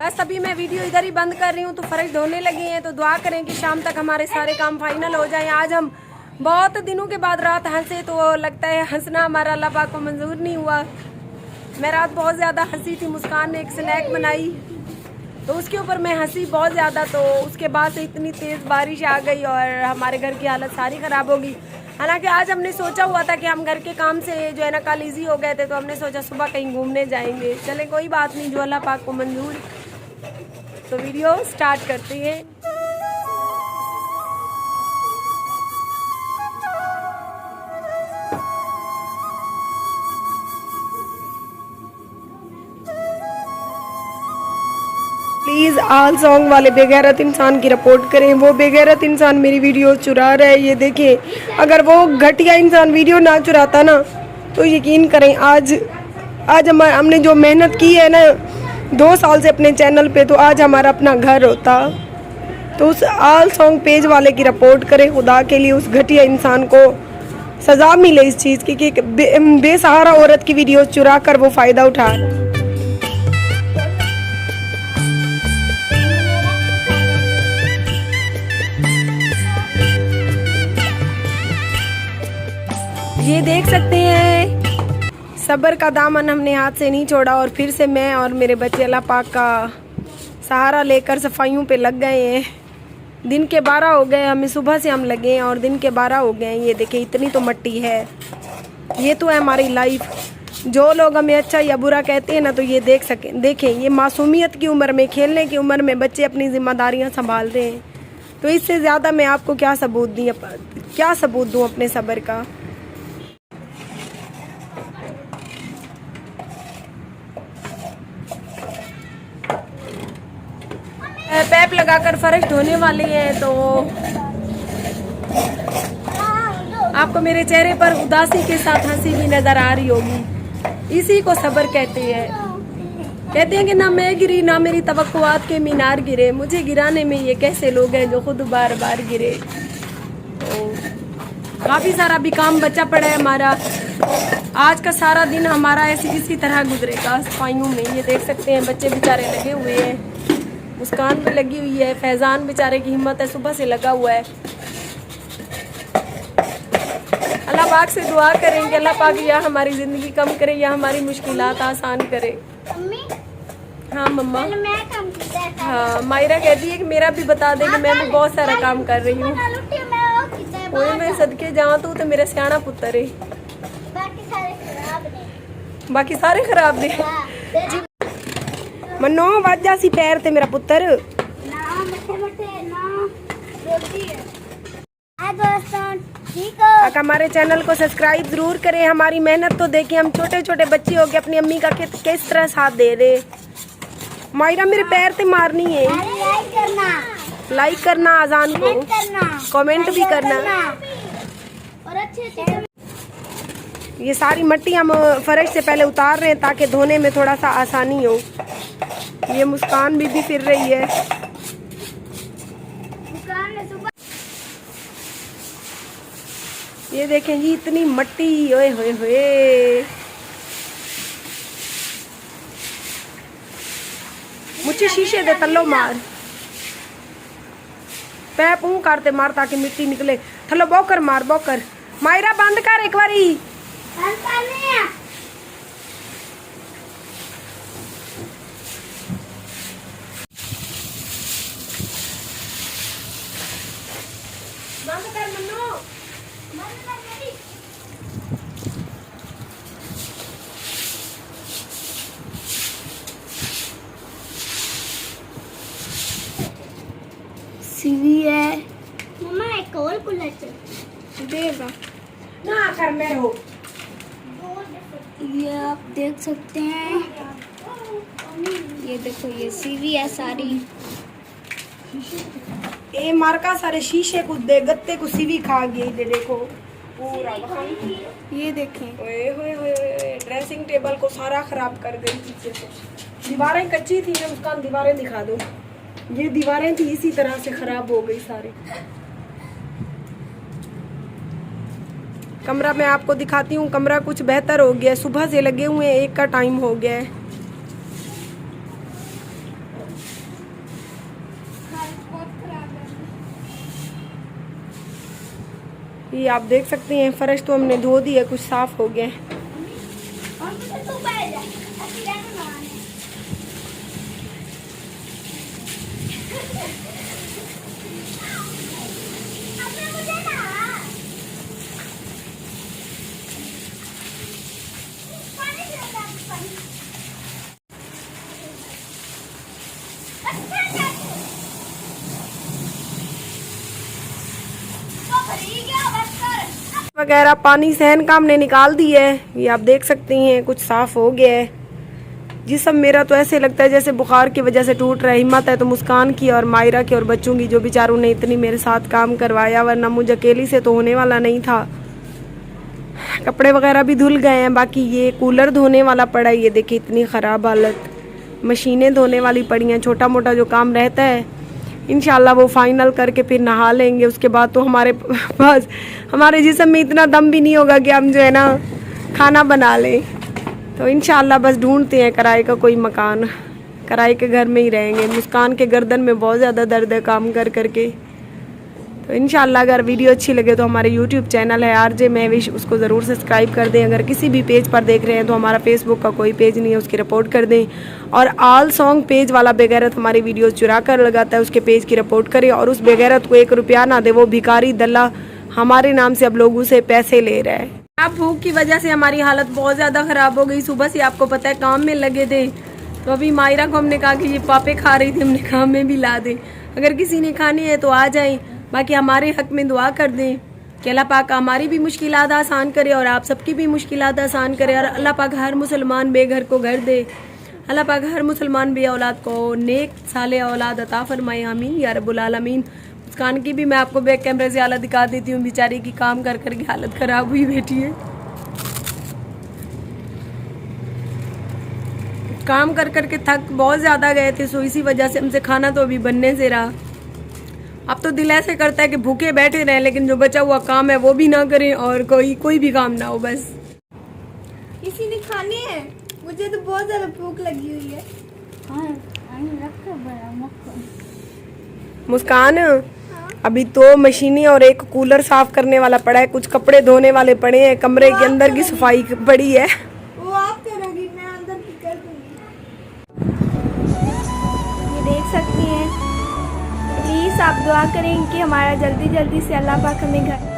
बस अभी मैं वीडियो इधर ही बंद कर रही हूँ, तो फर्श धोने लगे हैं। तो दुआ करें कि शाम तक हमारे सारे काम फाइनल हो जाएं। आज हम बहुत दिनों के बाद रात हंसे, तो लगता है हंसना हमारा अल्लाह पाक को मंजूर नहीं हुआ। मैं रात बहुत ज़्यादा हंसी थी। मुस्कान ने एक स्नैक बनाई तो उसके ऊपर मैं हंसी बहुत ज़्यादा, तो उसके बाद से इतनी तेज़ बारिश आ गई और हमारे घर की हालत सारी ख़राब हो गई। हालांकि आज हमने सोचा हुआ था कि हम घर के काम से जो है ना कल ईजी हो गए थे, तो हमने सोचा सुबह कहीं घूमने जाएंगे। चले कोई बात नहीं, जो अल्लाह पाक को मंजूर। तो वीडियो स्टार्ट करते हैं। प्लीज़ आल सॉन्ग वाले बेगैरत इंसान की रिपोर्ट करें। वो बेगैरत इंसान मेरी वीडियो चुरा रहा है। ये देखें, अगर वो घटिया इंसान वीडियो ना चुराता ना, तो यकीन करें आज हमने जो मेहनत की है ना 2 साल से अपने चैनल पे, तो आज हमारा अपना घर होता। तो उस आल सॉन्ग पेज वाले की रिपोर्ट करें। खुदा के लिए उस घटिया इंसान को सज़ा मिले इस चीज़ की कि बेसहारा औरत की वीडियो चुरा कर वो फ़ायदा उठा रहा है। ये देख सकते हैं, सब्र का दामन हमने हाथ से नहीं छोड़ा और फिर से मैं और मेरे बच्चे अल्लाह पाक का सहारा लेकर सफाइयों पे लग गए हैं। दिन के 12 हो गए, हमें सुबह से हम लगे हैं और दिन के 12 हो गए हैं। ये देखें, इतनी तो मिट्टी है। ये तो है हमारी लाइफ। जो लोग हमें अच्छा या बुरा कहते हैं ना, तो ये देखें, ये मासूमियत की उम्र में, खेलने की उम्र में बच्चे अपनी जिम्मेदारियाँ संभाल रहे हैं। तो इससे ज़्यादा मैं आपको क्या सबूत दूँ अपने सब्र का। पैप लगाकर फर्श धोने वाली है, तो आपको मेरे चेहरे पर उदासी के साथ हंसी भी नजर आ रही होगी। इसी को सब्र कहते हैं कि ना मैं गिरी ना मेरी तवक्कुआत के मीनार गिरे, मुझे गिराने में ये कैसे लोग हैं जो खुद बार बार गिरे। तो काफ़ी सारा भी काम बचा पड़ा है हमारा। आज का सारा दिन हमारा इसी तरह गुजरेगा सफाइयों में। ये देख सकते हैं, बच्चे बेचारे लगे हुए हैं, मुस्कान भी लगी हुई है, फैज़ान बेचारे की हिम्मत है, सुबह से लगा हुआ है। अल्लाह पाक से दुआ करेंगे, अल्लाह पाक या हमारी ज़िंदगी कम करे या हमारी मुश्किलात आसान करे। हाँ मम्मा, हाँ मायरा कहती है कि मेरा भी बता दे कि मैं भी बहुत सारा काम कर रही हूँ। मैं सदके जाऊँ तो मेरा सियाना पुत्र है, बाकी सारे खराब ने। मनो वाजा सी पैर ते मेरा पुत्र हमारे चैनल को सब्सक्राइब जरूर करें। हमारी मेहनत तो देखिए, हम छोटे छोटे बच्चे हो के अपनी अम्मी का किस तरह साथ दे रहे। मायरा मेरे पैर ते मारनी है। लाइक करना, आजान को कमेंट भी करना। ये सारी मिट्टी हम फर्श से पहले उतार रहे हैं ताकि धोने में थोड़ा सा आसानी हो। ये मुस्कान भी फिर रही है। ये देखें जी, इतनी मिट्टी, ओए होए होए। मुझे शीशे दे तल्लो मार, पैप ऊं करते मार ताकि मिट्टी निकले। थल्लो बौकर मार, बौकर। मायरा बंद कर एक बारी। बंद कर मन्नू। सीवी है मम्मा, एक और कूलर देगा ना कर मेरे हो। ये आप देख सकते हैं, ये देखो, ये सीवी है सारी। ए मार्का सारे शीशे को दे गत्ते को सीवी खा गई। ये देखो पूरा, ये देखें, ओए होए होए, ड्रेसिंग टेबल को सारा खराब कर गई पीछे से। दीवारें कच्ची थी ना, उसका दीवारें दिखा दो। ये दीवारें थी इसी तरह से खराब हो गई सारी। कमरा मैं आपको दिखाती हूँ। कमरा कुछ बेहतर हो गया, सुबह से लगे हुए हैं, 1 का टाइम हो गया है। ये आप देख सकती हैं फर्श तो हमने धो दी है, कुछ साफ हो गया है। वगैरह पानी सहन का हमने निकाल दी है। ये आप देख सकती हैं कुछ साफ हो गया है। जिसम मेरा तो ऐसे लगता है जैसे बुखार की वजह से टूट रहा है। हिम्मत है तो मुस्कान की और मायरा की और बच्चों की, जो बेचारों ने इतनी मेरे साथ काम करवाया, वरना मुझे अकेली से तो होने वाला नहीं था। कपड़े वगैरह भी धुल गए हैं। बाकी ये कूलर धोने वाला पड़ा है, ये देखिए इतनी ख़राब हालत। मशीनें धोने वाली पड़ी हैं। छोटा मोटा जो काम रहता है इंशाल्लाह वो फाइनल करके फिर नहा लेंगे। उसके बाद तो हमारे पास हमारे जिस्म में इतना दम भी नहीं होगा कि हम जो है ना खाना बना लें। तो इंशाल्लाह बस ढूंढते हैं किराए का कोई मकान, किराए के घर में ही रहेंगे। मुस्कान के गर्दन में बहुत ज़्यादा दर्द है काम कर करके। तो इंशाल्लाह अगर वीडियो अच्छी लगे तो हमारे यूट्यूब चैनल है RJ महविश, उसको ज़रूर सब्सक्राइब कर दें। अगर किसी भी पेज पर देख रहे हैं तो हमारा फेसबुक का कोई पेज नहीं है, उसकी रिपोर्ट कर दें। और आल सॉन्ग पेज वाला बेगैरत हमारी वीडियोस चुरा कर लगाता है, उसके पेज की रिपोर्ट करें। और उस बेगैरत को 1 रुपया ना दे, वो भिखारी दल्ला हमारे नाम से अब लोगों से पैसे ले रहा है। अब भूख की वजह से हमारी हालत बहुत ज़्यादा ख़राब हो गई। सुबह से आपको पता है काम में लगे थे, तो अभी मायरा को हमने कहा कि ये पापे खा रही थी, हमने कहा हमें भी ला दें। अगर किसी ने खानी है तो आ जाएं, बाकी हमारे हक में दुआ कर दें कि अल्लाह पाक हमारी भी मुश्किलात आसान करे और आप सबकी भी मुश्किलात आसान करे। और अल्लाह पाक हर मुसलमान बेघर को घर दे। अल्लाह पाक हर मुसलमान बे औलाद को नेक साले औलाद अता फरमाए, आमीन या रब्बुल आलमीन। मुस्कान की भी मैं आपको बैक कैमरे से हालत दिखा देती हूँ। बेचारी की काम कर कर के हालत ख़राब हुई बैठी है। काम कर कर के थक बहुत ज़्यादा गए थे, सो इसी वजह से हमसे खाना तो अभी बनने से रहा। अब तो दिल ऐसे करता है कि भूखे बैठे रहें, लेकिन जो बचा हुआ काम है वो भी ना करें और कोई भी काम ना हो। बस किसी ने खानी है, मुझे तो बहुत ज़्यादा भूख लगी हुई है। मुस्कान, अभी तो मशीनें और एक कूलर साफ करने वाला पड़ा है, कुछ कपड़े धोने वाले पड़े हैं, कमरे के अंदर की सफाई पड़ी है। वो आप करोगी, मैं अंदर की कर दूंगी। ये देख सकती हैं। प्लीज़ आप दुआ करें कि हमारा जल्दी जल्दी से अल्लाह पाक हमें घर